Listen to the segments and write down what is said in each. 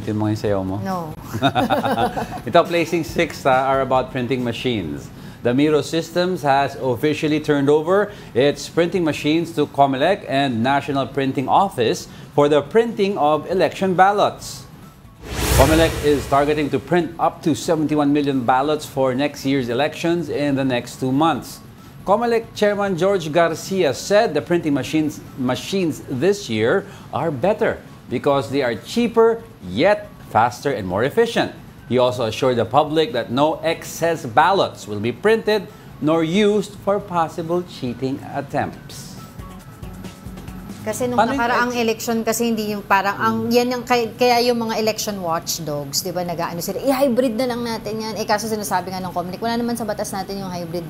Ulitin mo yung sayaw mo. No. Ito, placing 6 are about printing machines. The Miro Systems has officially turned over its printing machines to COMELEC and National Printing Office for the printing of election ballots. COMELEC is targeting to print up to 71 million ballots for next year's elections in the next 2 months. COMELEC Chairman George Garcia said the printing machines this year are better because they are cheaper, yet faster and more efficient. He also assured the public that no excess ballots will be printed nor used for possible cheating attempts. Kasi nung nakaraang election kasi hindi yung parang yan yung kaya yung mga election watchdogs, 'di ba, nag-aano sila, i-hybrid na lang natin yan. Kaso sinasabi nga ng COMELEC, wala naman sa batas natin yung hybrid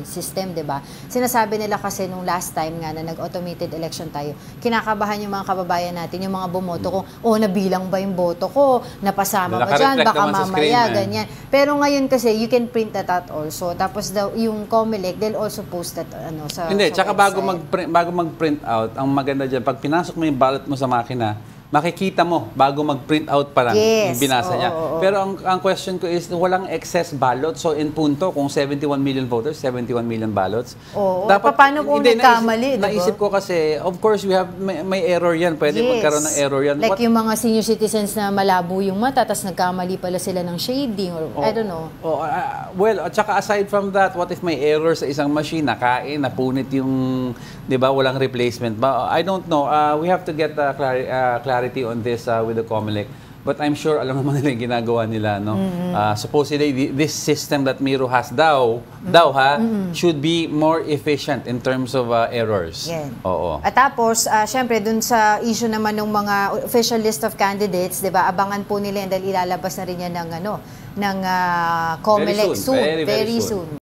system, 'di ba? Sinasabi nila kasi nung last time nga na nag-automated election tayo, kinakabahan yung mga kababayan natin, yung mga bumoto ko, nabilang ba yung boto ko? Napasama ba diyan? Baka mamaya ganyan. Pero ngayon kasi you can print that out also. Tapos yung COMELEC, they'll also post that sa Hindi, tsaka website. bago mag-print out, ang maganda dyan, pag pinasok mo yung ballot mo sa makina, makikita mo bago mag-print out pa lang yung binasa niya. Pero ang question ko is, walang excess ballot. So in punto, kung 71 million voters, 71 million ballots. Dapat, paano kung nagkamali? Naisip ko kasi, of course, may error yan. Pwede magkaroon ng error yan. Like yung mga senior citizens na malabo yung mata, tapos nagkamali pala sila ng shading, or I don't know. Well, at saka aside from that, what if may error sa isang machine, nakain, napunit yung, di ba, walang replacement ba? I don't know. We have to get clarity on this with the COMELEC. But I'm sure alam naman nila yung ginagawa nila, no? Supposedly this system that Miro has should be more efficient in terms of errors. Yan. Oo. At tapos, syempre dun sa issue naman ng mga official list of candidates, 'di ba? Abangan po nila yan dahil ilalabas na rin yan ng COMELEC soon. Very soon.